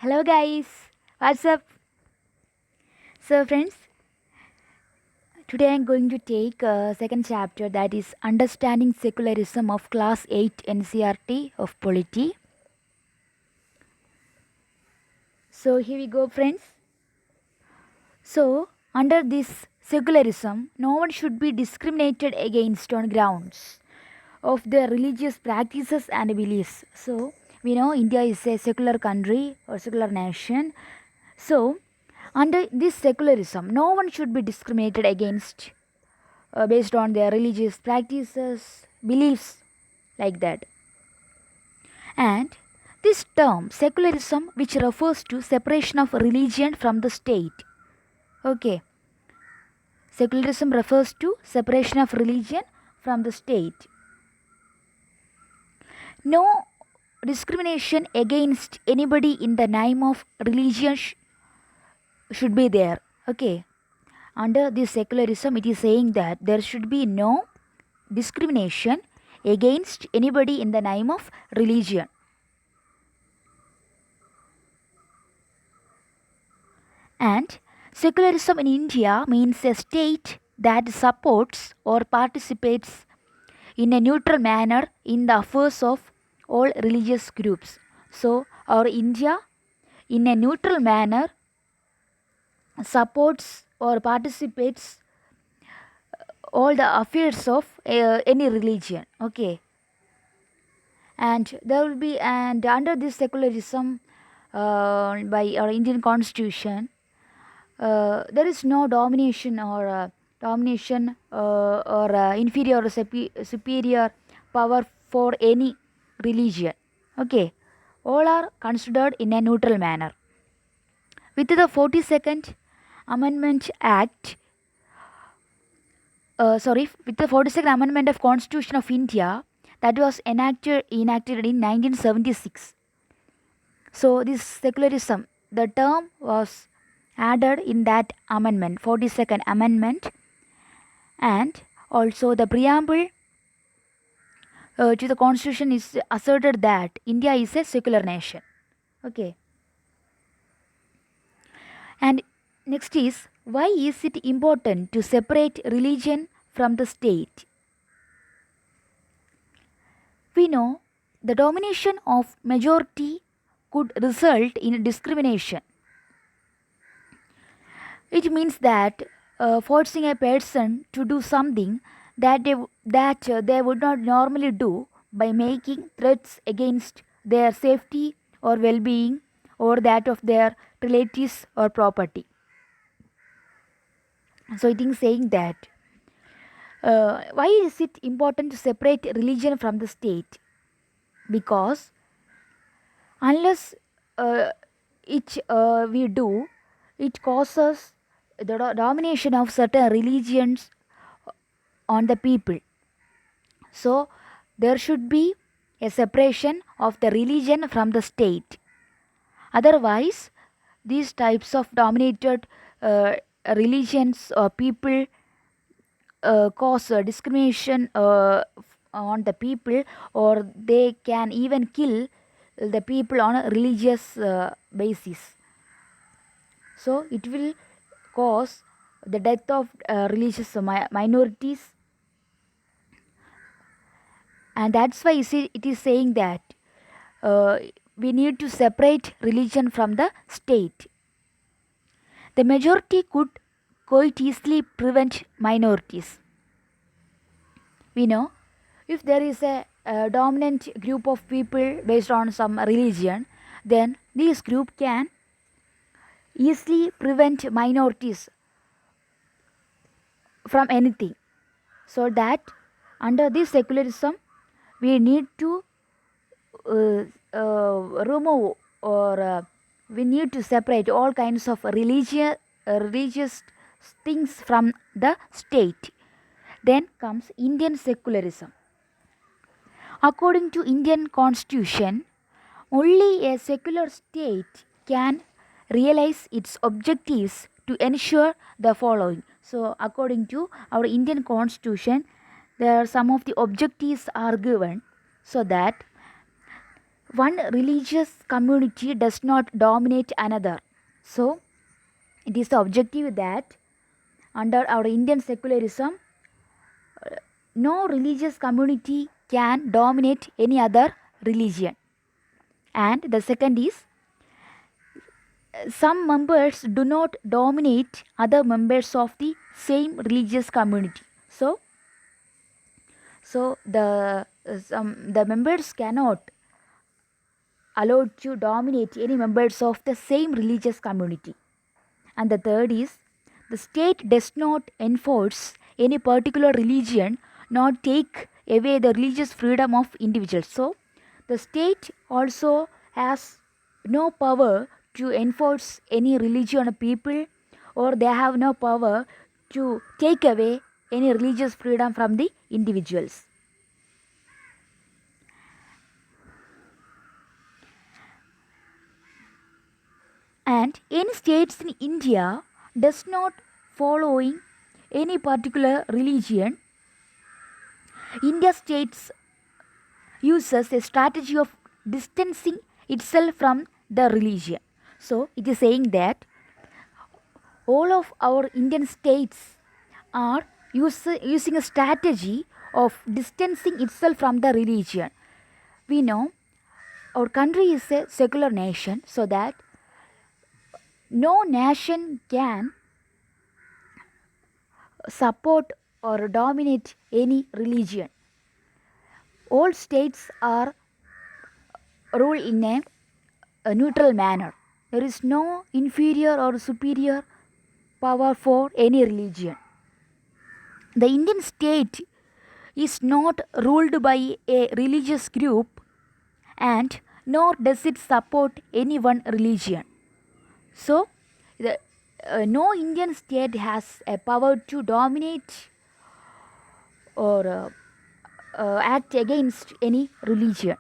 Hello guys, what's up? So friends, today I'm going to take a second chapter that is Understanding Secularism of Class 8 NCRT of Polity. So here we go friends. So under this secularism, no one should be discriminated against on grounds of their religious practices and beliefs. So we know India is a secular country or secular nation. So under this secularism, no one should be discriminated against based on their religious practices, beliefs, like that. And this term, secularism, which refers to separation of religion from the state. Okay, secularism refers to separation of religion from the state. No discrimination against anybody in the name of religion should be there. Okay, under this secularism, it is saying that there should be no discrimination against anybody in the name of religion. And secularism in India means a state that supports or participates in a neutral manner in the affairs of all religious groups. So, our India in a neutral manner supports or participates all the affairs of any religion. Okay, and there will be, and under this secularism by our Indian constitution, there is no domination or inferior or superior power for any religion. Okay, all are considered in a neutral manner. With the 42nd Amendment Act, with the 42nd Amendment of Constitution of India that was enacted in 1976. So this secularism, the term was added in that amendment, 42nd Amendment, and also the preamble to the Constitution is asserted that India is a secular nation. Okay, and next is, why is it important to separate religion from the state? We know the domination of majority could result in discrimination. It means that forcing a person to do something that they would not normally do by making threats against their safety or well-being or that of their relatives or property. So it is saying that why is it important to separate religion from the state? Because unless we do, it causes the domination of certain religions on the people. So there should be a separation of the religion from the state. Otherwise, these types of dominated religions or people cause discrimination on the people, or they can even kill the people on a religious basis. So it will cause the death of religious minorities, and that's why you see it is saying that uh, we need to separate religion from the state. The majority could quite easily prevent minorities. We know if there is a dominant group of people based on some religion, then this group can easily prevent minorities from anything. So that under this secularism, we need to uh, remove, or we need to separate all kinds of religious things from the state. Then comes Indian secularism. According to Indian constitution, only a secular state can realize its objectives to ensure the following. So according to our Indian constitution, there are some of the objectives are given, so that one religious community does not dominate another. So, it is the objective that under our Indian secularism, no religious community can dominate any other religion. And the second is, some members do not dominate other members of the same religious community. So the members cannot allowed to dominate any members of the same religious community. And the third is, the state does not enforce any particular religion nor take away the religious freedom of individuals. So the state also has no power to enforce any religion on people, or they have no power to take away any religious freedom from the individuals. And any states in India does not following any particular religion. India states uses a strategy of distancing itself from the religion. So it is saying that all of our Indian states are using a strategy of distancing itself from the religion. We know our country is a secular nation, so that no nation can support or dominate any religion. All states are ruled in a neutral manner. There is no inferior or superior power for any religion. The Indian state is not ruled by a religious group, and nor does it support any one religion. So, no Indian state has a power to dominate or act against any religion.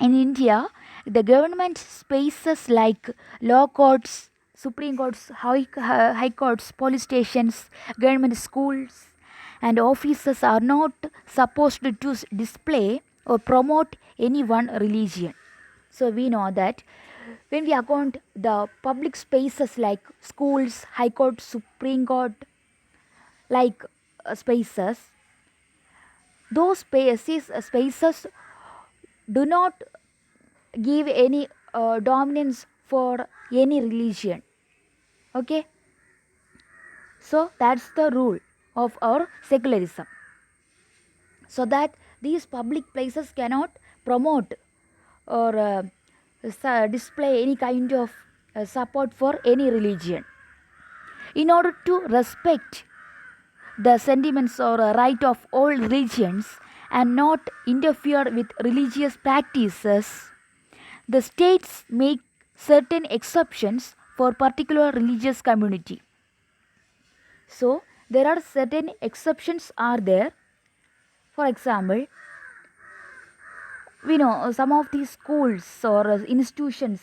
In India, the government spaces like law courts, Supreme Courts, high courts, police stations, government schools, and offices are not supposed to display or promote any one religion. So we know that when we account the public spaces like schools, high court, Supreme Court, like spaces, those spaces do not give any dominance for any religion. Okay, so that's the rule of our secularism, so that these public places cannot promote or display any kind of support for any religion. In order to respect the sentiments or right of all religions and not interfere with religious practices, the states make certain exceptions for particular religious community. So there are certain exceptions are there. For example, we know some of these schools or institutions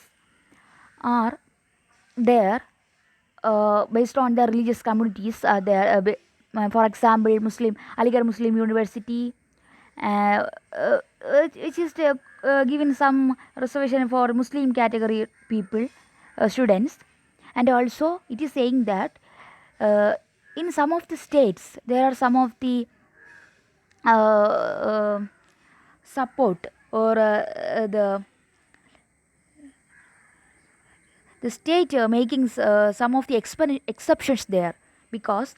are there based on the religious communities are there. For example, Muslim Aligarh Muslim University, which is given some reservation for Muslim category people, students, and also it is saying that in some of the states there are some of the support or the state making some of the exceptions there, because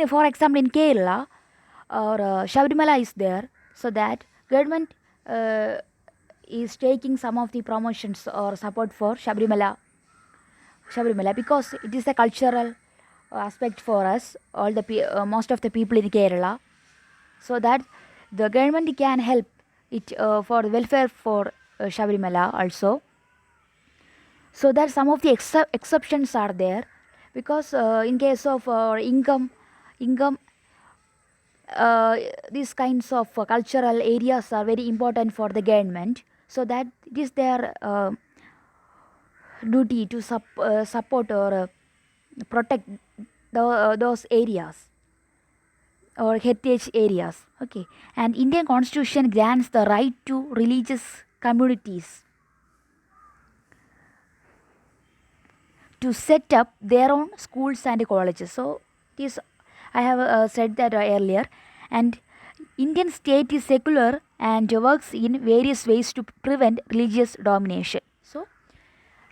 for example in Kerala or Shabrimala is there, so that government is taking some of the promotions or support for Shabrimala because it is a cultural aspect for us, all the most of the people in Kerala, so that the government can help it for the welfare for Shabrimala also. So that some of the exceptions are there, because in case of income these kinds of cultural areas are very important for the government, so that it is their duty to support or protect those areas or heritage areas. Okay, and Indian constitution grants the right to religious communities to set up their own schools and colleges. So this I have said that earlier. And Indian state is secular and works in various ways to prevent religious domination. So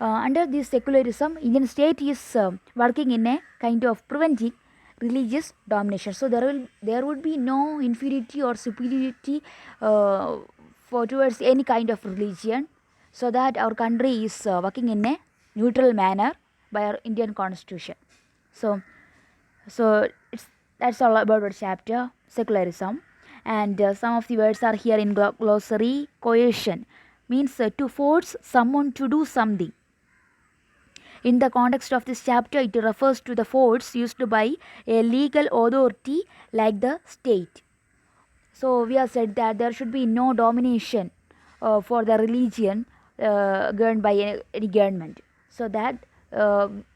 under this secularism, Indian state is working in a kind of preventing religious domination. So there would be no inferiority or superiority for towards any kind of religion, so that our country is working in a neutral manner by our Indian constitution. So that's all about our chapter secularism. And some of the words are here in glossary. Coercion means to force someone to do something. In the context of this chapter, it refers to the force used by a legal authority like the state. So we have said that there should be no domination for the religion governed by any government, so that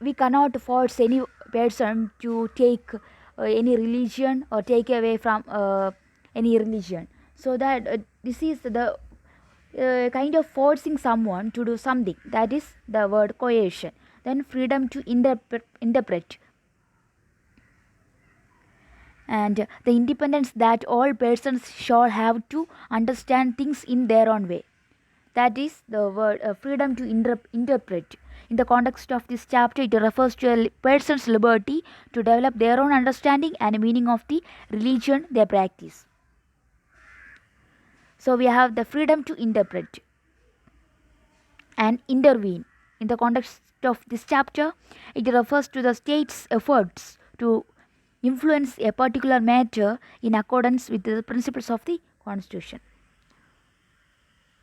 we cannot force any person to take any religion or take away from any religion. So that this is the kind of forcing someone to do something. That is the word coercion. Then freedom to interpret, and the independence that all persons shall have to understand things in their own way. That is the word freedom to interpret. In the context of this chapter, it refers to a person's liberty to develop their own understanding and meaning of the religion they practice. So we have the freedom to interpret and intervene. In the context of this chapter, it refers to the state's efforts to influence a particular matter in accordance with the principles of the constitution.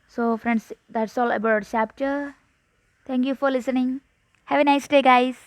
So friends, that's all about our chapter. Thank you for listening. Have a nice day, guys.